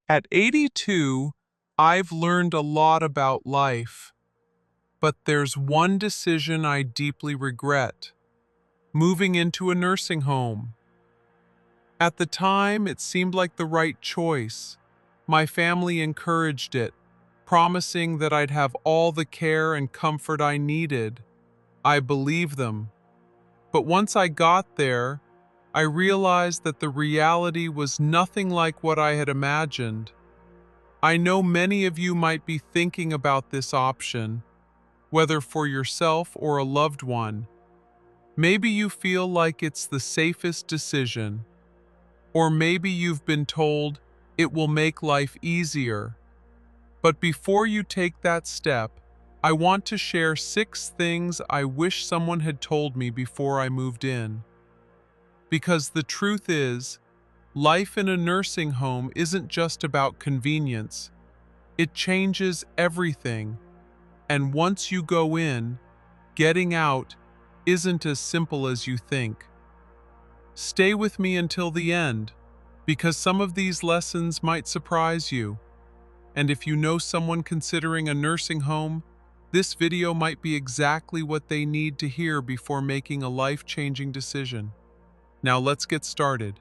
At 82, I've learned a lot about life, but there's one decision I deeply regret: moving into a nursing home. At the time, it seemed like the right choice. My family encouraged it, promising that I'd have all the care and comfort I needed. I believed them. But once I got there, I realized that the reality was nothing like what I had imagined. I know many of you might be thinking about this option, whether for yourself or a loved one. Maybe you feel like it's the safest decision, or maybe you've been told it will make life easier. But before you take that step, I want to share 6 things I wish someone had told me before I moved in. Because the truth is, life in a nursing home isn't just about convenience. It changes everything. And once you go in, getting out isn't as simple as you think. Stay with me until the end, because some of these lessons might surprise you. And if you know someone considering a nursing home, this video might be exactly what they need to hear before making a life-changing decision. Now let's get started.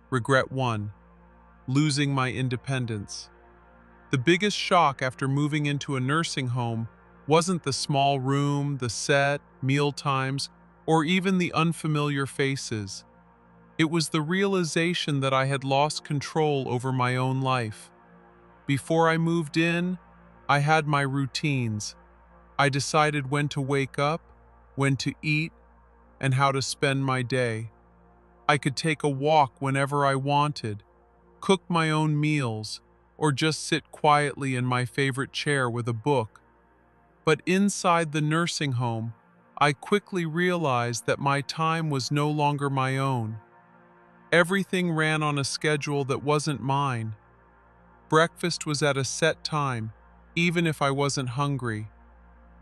Regret 1. Losing my independence. The biggest shock after moving into a nursing home wasn't the small room, the set, meal times, or even the unfamiliar faces. It was the realization that I had lost control over my own life. Before I moved in, I had my routines. I decided when to wake up, when to eat, and how to spend my day. I could take a walk whenever I wanted, cook my own meals, or just sit quietly in my favorite chair with a book. But inside the nursing home, I quickly realized that my time was no longer my own. Everything ran on a schedule that wasn't mine. Breakfast was at a set time, even if I wasn't hungry.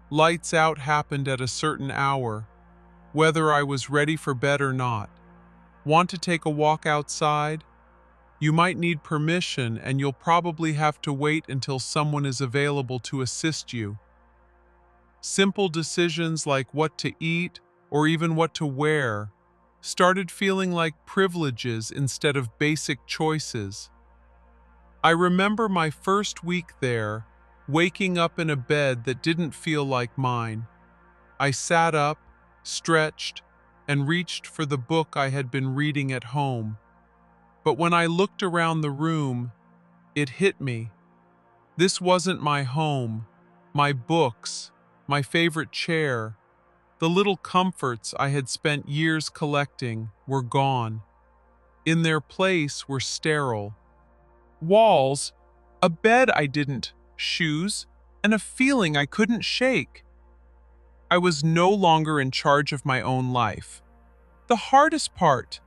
Lights out happened at a certain hour, whether I was ready for bed or not. Want to take a walk outside? You might need permission, and you'll probably have to wait until someone is available to assist you. Simple decisions like what to eat or even what to wear started feeling like privileges instead of basic choices. I remember my first week there, waking up in a bed that didn't feel like mine. I sat up, stretched, and reached for the book I had been reading at home. But when I looked around the room, it hit me. This wasn't my home. My books, my favorite chair, the little comforts I had spent years collecting were gone. In their place were sterile walls, a bed I didn't choose, and a feeling I couldn't shake. I was no longer in charge of my own life. The hardest part,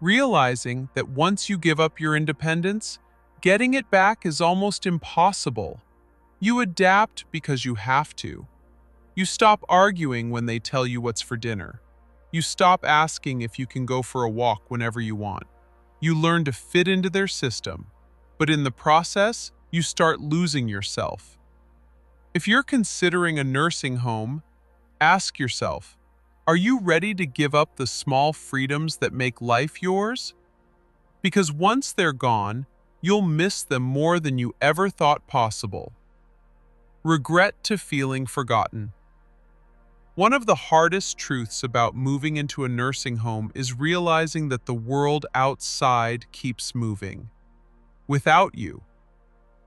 realizing that once you give up your independence, getting it back is almost impossible. You adapt because you have to. You stop arguing when they tell you what's for dinner. You stop asking if you can go for a walk whenever you want. You learn to fit into their system, but in the process, you start losing yourself. If you're considering a nursing home, ask yourself, are you ready to give up the small freedoms that make life yours? Because once they're gone, you'll miss them more than you ever thought possible. Regret to feeling forgotten. One of the hardest truths about moving into a nursing home is realizing that the world outside keeps moving without you.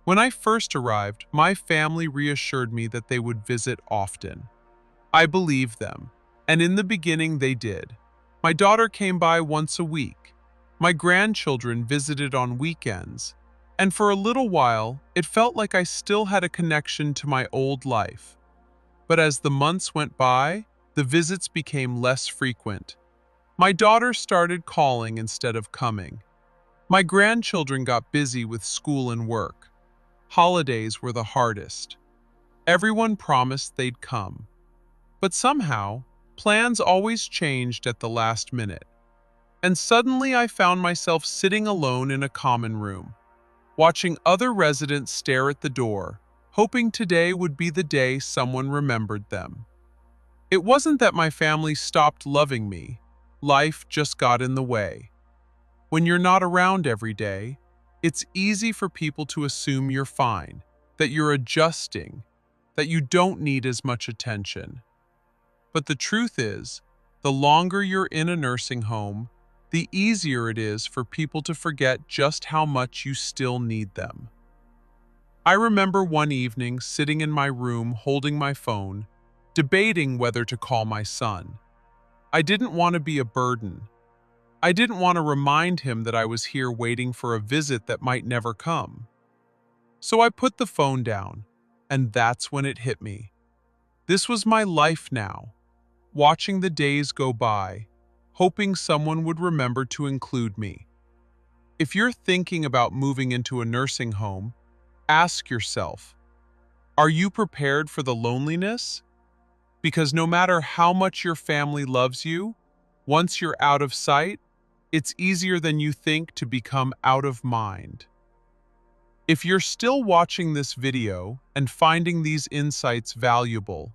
When I first arrived, my family reassured me that they would visit often. I believed them, and in the beginning they did. My daughter came by once a week. My grandchildren visited on weekends, and for a little while, it felt like I still had a connection to my old life. But as the months went by, the visits became less frequent. My daughter started calling instead of coming. My grandchildren got busy with school and work. Holidays were the hardest. Everyone promised they'd come. But somehow, plans always changed at the last minute. And suddenly I found myself sitting alone in a common room. watching other residents stare at the door, hoping today would be the day someone remembered them. It wasn't that my family stopped loving me. Life just got in the way. When you're not around every day, it's easy for people to assume you're fine, that you're adjusting, that you don't need as much attention. But the truth is, the longer you're in a nursing home, the easier it is for people to forget just how much you still need them. I remember one evening sitting in my room holding my phone, debating whether to call my son. I didn't want to be a burden. I didn't want to remind him that I was here waiting for a visit that might never come. So I put the phone down, and that's when it hit me. This was my life now, watching the days go by, hoping someone would remember to include me. If you're thinking about moving into a nursing home, ask yourself, are you prepared for the loneliness? Because no matter how much your family loves you, once you're out of sight, it's easier than you think to become out of mind. If you're still watching this video and finding these insights valuable,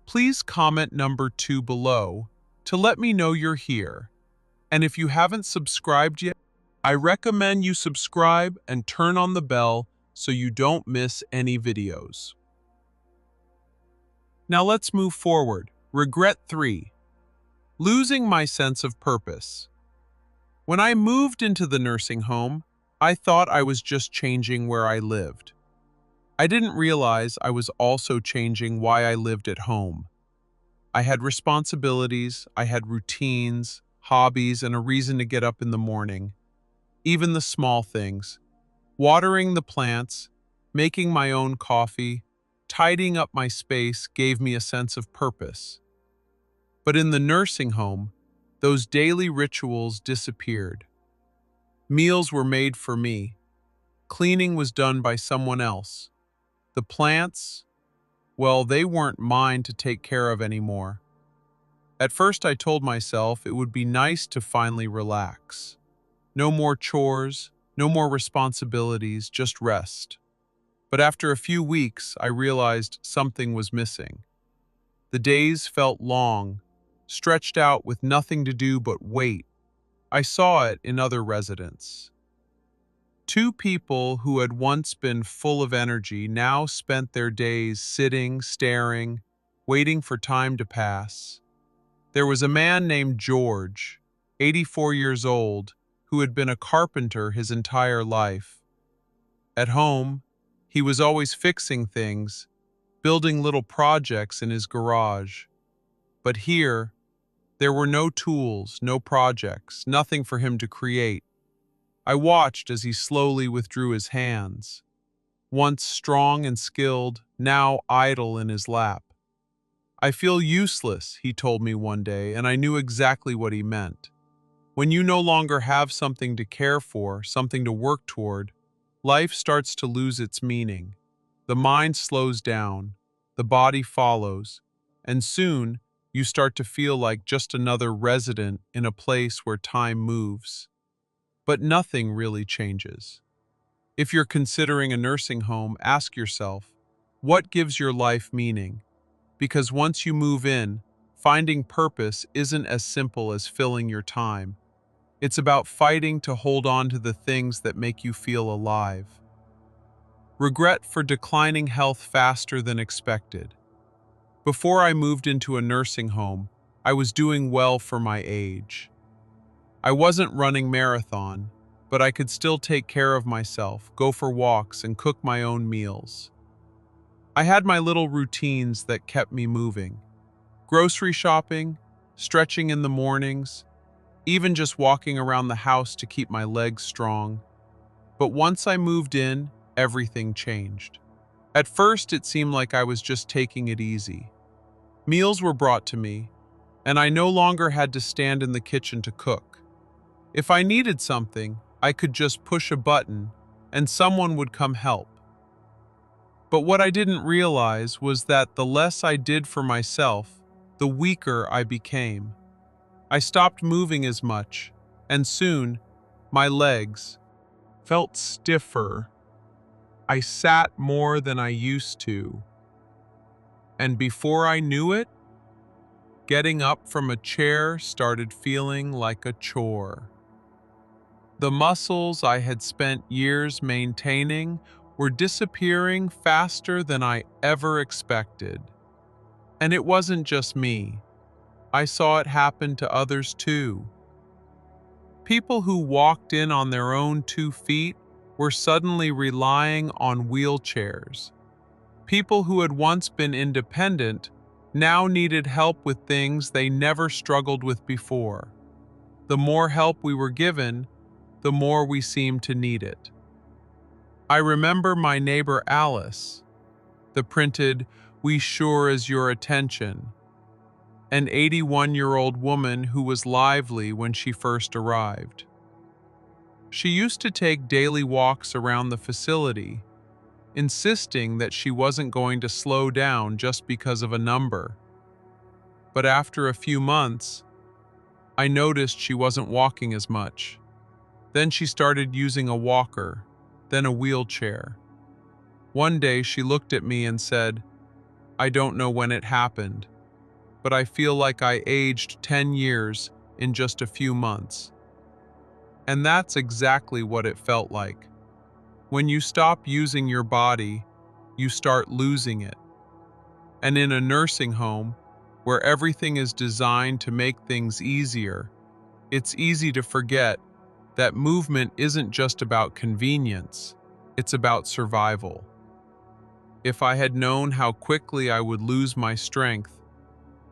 please comment number 2 below to let me know you're here. And if you haven't subscribed yet, I recommend you subscribe and turn on the bell so you don't miss any videos. Now let's move forward. Regret 3. Losing my sense of purpose. When I moved into the nursing home, I thought I was just changing where I lived. I didn't realize I was also changing why I lived at home. I had responsibilities, I had routines, hobbies, and a reason to get up in the morning. Even the small things. Watering the plants, making my own coffee, tidying up my space gave me a sense of purpose. But in the nursing home, those daily rituals disappeared. Meals were made for me. Cleaning was done by someone else. The plants, well, they weren't mine to take care of anymore. At first I told myself it would be nice to finally relax. No more chores, no more responsibilities, just rest. But after a few weeks, I realized something was missing. The days felt long, stretched out with nothing to do but wait. I saw it in other residents. 2 people who had once been full of energy now spent their days sitting, staring, waiting for time to pass. There was a man named George, 84 years old, who had been a carpenter his entire life. At home, he was always fixing things, building little projects in his garage. But here, there were no tools, no projects, nothing for him to create. I watched as he slowly withdrew his hands, once strong and skilled, now idle in his lap. I feel useless, he told me one day, and I knew exactly what he meant. When you no longer have something to care for, something to work toward, life starts to lose its meaning. The mind slows down, the body follows, and soon you start to feel like just another resident in a place where time moves. But nothing really changes. If you're considering a nursing home, ask yourself, what gives your life meaning? Because once you move in, finding purpose isn't as simple as filling your time. It's about fighting to hold on to the things that make you feel alive. Regret for declining health faster than expected. Before I moved into a nursing home, I was doing well for my age. I wasn't running marathon, but I could still take care of myself, go for walks, and cook my own meals. I had my little routines that kept me moving. Grocery shopping, stretching in the mornings, even just walking around the house to keep my legs strong. But once I moved in, everything changed. At first, it seemed like I was just taking it easy. Meals were brought to me, and I no longer had to stand in the kitchen to cook. If I needed something, I could just push a button, and someone would come help. But what I didn't realize was that the less I did for myself, the weaker I became. I stopped moving as much, and soon, my legs felt stiffer, I sat more than I used to. And before I knew it, getting up from a chair started feeling like a chore. The muscles I had spent years maintaining were disappearing faster than I ever expected. And it wasn't just me. I saw it happen to others too. People who walked in on their own 2 feet were suddenly relying on wheelchairs. People who had once been independent now needed help with things they never struggled with before. The more help we were given, the more we seemed to need it. I remember my neighbor Alice, the printed, "We sure as your attention," an 81-year-old woman who was lively when she first arrived. She used to take daily walks around the facility, insisting that she wasn't going to slow down just because of a number. But after a few months, I noticed she wasn't walking as much. Then she started using a walker, then a wheelchair. One day she looked at me and said, "I don't know when it happened, but I feel like I aged 10 years in just a few months." And that's exactly what it felt like. When you stop using your body, you start losing it. And in a nursing home, where everything is designed to make things easier, it's easy to forget that movement isn't just about convenience, it's about survival. If I had known how quickly I would lose my strength,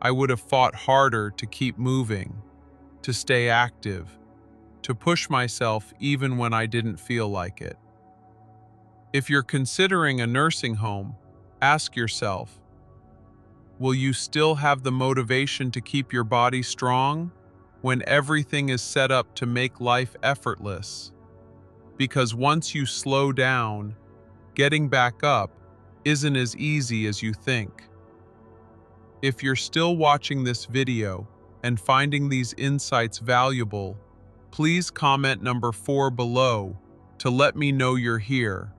I would have fought harder to keep moving, to stay active, to push myself even when I didn't feel like it. If you're considering a nursing home, ask yourself, will you still have the motivation to keep your body strong when everything is set up to make life effortless? Because once you slow down, getting back up isn't as easy as you think. If you're still watching this video and finding these insights valuable, please comment number 4 below to let me know you're here.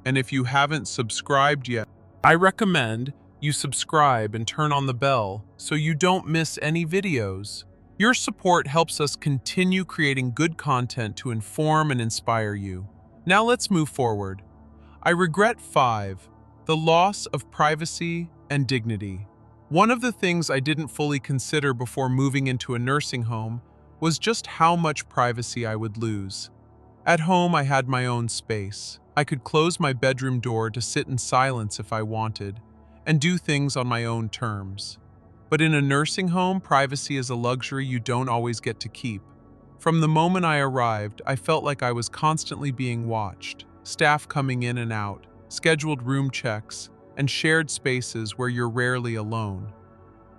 And if you haven't subscribed yet, I recommend you subscribe and turn on the bell so you don't miss any videos. Your support helps us continue creating good content to inform and inspire you. Now let's move forward. I regret 5, the loss of privacy and dignity. One of the things I didn't fully consider before moving into a nursing home was just how much privacy I would lose. At home, I had my own space. I could close my bedroom door to sit in silence if I wanted, and do things on my own terms. But in a nursing home, privacy is a luxury you don't always get to keep. From the moment I arrived, I felt like I was constantly being watched. Staff coming in and out, scheduled room checks, and shared spaces where you're rarely alone.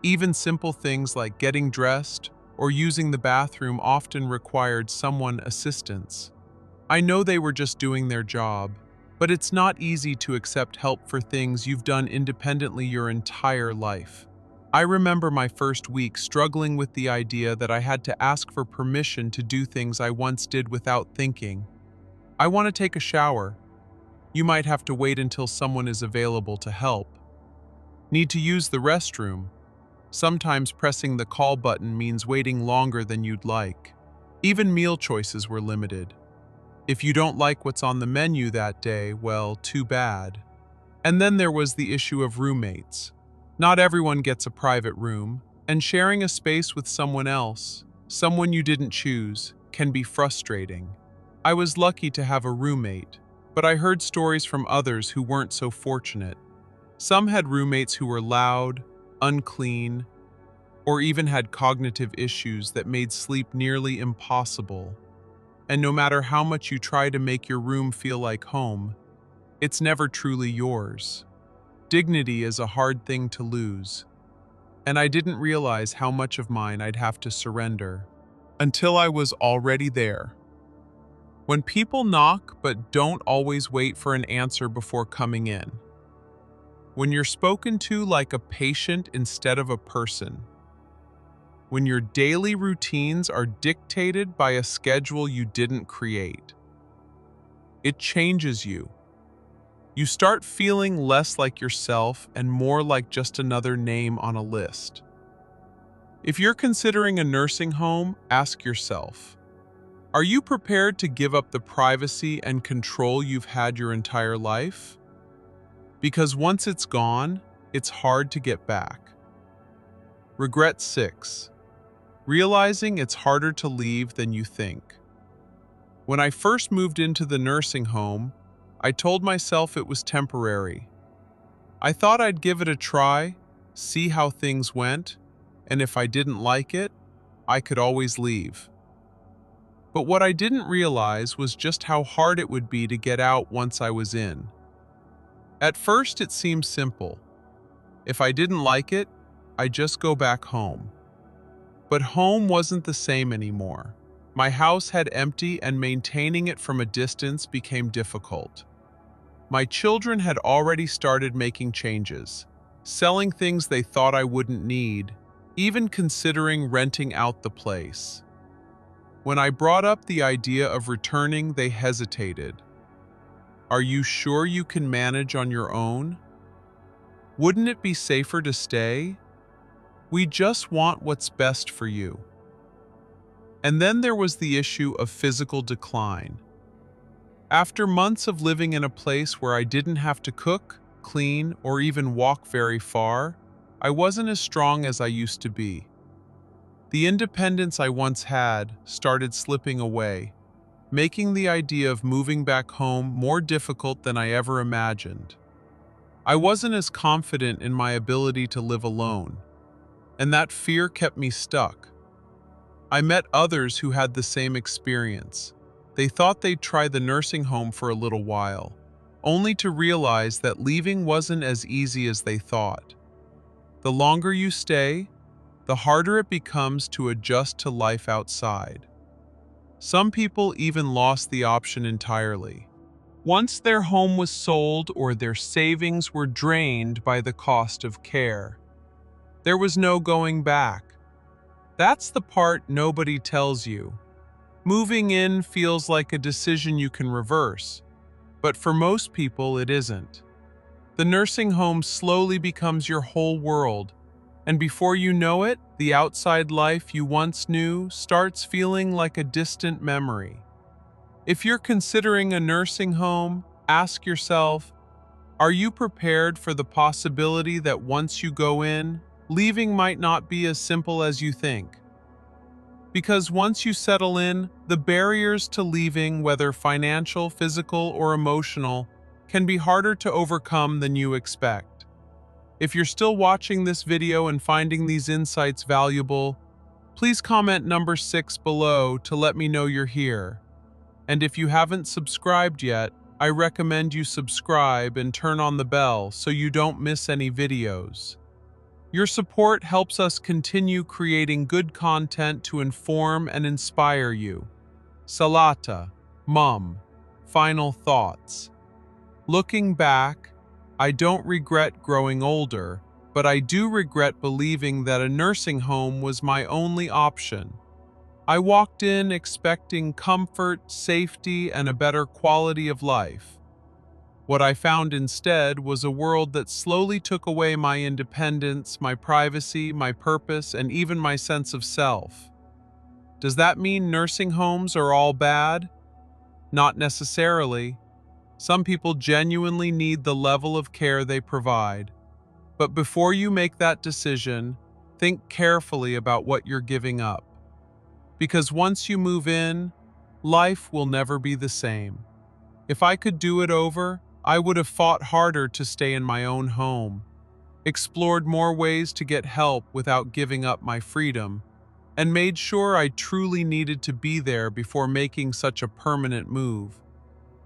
Even simple things like getting dressed or using the bathroom often required someone's assistance. I know they were just doing their job, but it's not easy to accept help for things you've done independently your entire life. I remember my first week struggling with the idea that I had to ask for permission to do things I once did without thinking. I want to take a shower. You might have to wait until someone is available to help. Need to use the restroom. Sometimes pressing the call button means waiting longer than you'd like. Even meal choices were limited. If you don't like what's on the menu that day, well, too bad. And then there was the issue of roommates. Not everyone gets a private room, and sharing a space with someone else, someone you didn't choose, can be frustrating. I was lucky to have a roommate, but I heard stories from others who weren't so fortunate. Some had roommates who were loud, unclean, or even had cognitive issues that made sleep nearly impossible. And no matter how much you try to make your room feel like home, it's never truly yours. Dignity is a hard thing to lose, and I didn't realize how much of mine I'd have to surrender until I was already there. When people knock but don't always wait for an answer before coming in. When you're spoken to like a patient instead of a person. When your daily routines are dictated by a schedule you didn't create. It changes you. You start feeling less like yourself and more like just another name on a list. If you're considering a nursing home, ask yourself, are you prepared to give up the privacy and control you've had your entire life? Because once it's gone, it's hard to get back. Regret 6. Realizing it's harder to leave than you think. When I first moved into the nursing home, I told myself it was temporary. I thought I'd give it a try, see how things went, and if I didn't like it, I could always leave. But what I didn't realize was just how hard it would be to get out once I was in. At first, it seemed simple. If I didn't like it, I'd just go back home. But home wasn't the same anymore. My house had empty, and maintaining it from a distance became difficult. My children had already started making changes, selling things they thought I wouldn't need, even considering renting out the place. When I brought up the idea of returning, they hesitated. Are you sure you can manage on your own? Wouldn't it be safer to stay? We just want what's best for you. And then there was the issue of physical decline. After months of living in a place where I didn't have to cook, clean, or even walk very far, I wasn't as strong as I used to be. The independence I once had started slipping away, making the idea of moving back home more difficult than I ever imagined. I wasn't as confident in my ability to live alone, and that fear kept me stuck. I met others who had the same experience. They thought they'd try the nursing home for a little while, only to realize that leaving wasn't as easy as they thought. The longer you stay, the harder it becomes to adjust to life outside. Some people even lost the option entirely. Once their home was sold or their savings were drained by the cost of care, there was no going back. That's the part nobody tells you. Moving in feels like a decision you can reverse, but for most people it isn't. The nursing home slowly becomes your whole world, and before you know it, the outside life you once knew starts feeling like a distant memory. If you're considering a nursing home, ask yourself, are you prepared for the possibility that once you go in, leaving might not be as simple as you think? Because once you settle in, the barriers to leaving, whether financial, physical, or emotional, can be harder to overcome than you expect. If you're still watching this video and finding these insights valuable, please comment number 6 below to let me know you're here. And if you haven't subscribed yet, I recommend you subscribe and turn on the bell so you don't miss any videos. Your support helps us continue creating good content to inform and inspire you. Salata, Mum, final thoughts. Looking back, I don't regret growing older, but I do regret believing that a nursing home was my only option. I walked in expecting comfort, safety, and a better quality of life. What I found instead was a world that slowly took away my independence, my privacy, my purpose, and even my sense of self. Does that mean nursing homes are all bad? Not necessarily. Some people genuinely need the level of care they provide. But before you make that decision, think carefully about what you're giving up. Because once you move in, life will never be the same. If I could do it over, I would have fought harder to stay in my own home, explored more ways to get help without giving up my freedom, and made sure I truly needed to be there before making such a permanent move.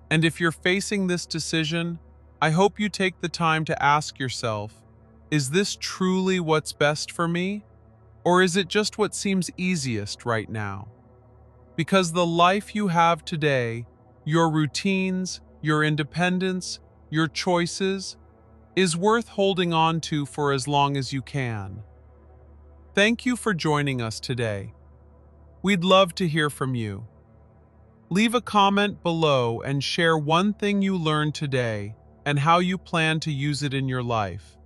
And if you're facing this decision, I hope you take the time to ask yourself, is this truly what's best for me? Or is it just what seems easiest right now? Because the life you have today, your routines, your independence, your choices, is worth holding on to for as long as you can. Thank you for joining us today. We'd love to hear from you. Leave a comment below and share one thing you learned today, and how you plan to use it in your life.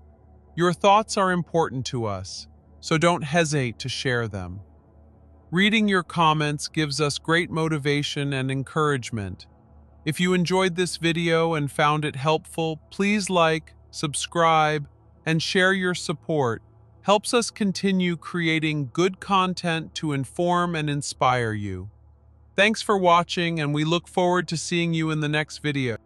Your thoughts are important to us, so don't hesitate to share them. Reading your comments gives us great motivation and encouragement. If you enjoyed this video and found it helpful, please like, subscribe, and share your support. Helps us continue creating good content to inform and inspire you. Thanks for watching, and we look forward to seeing you in the next video.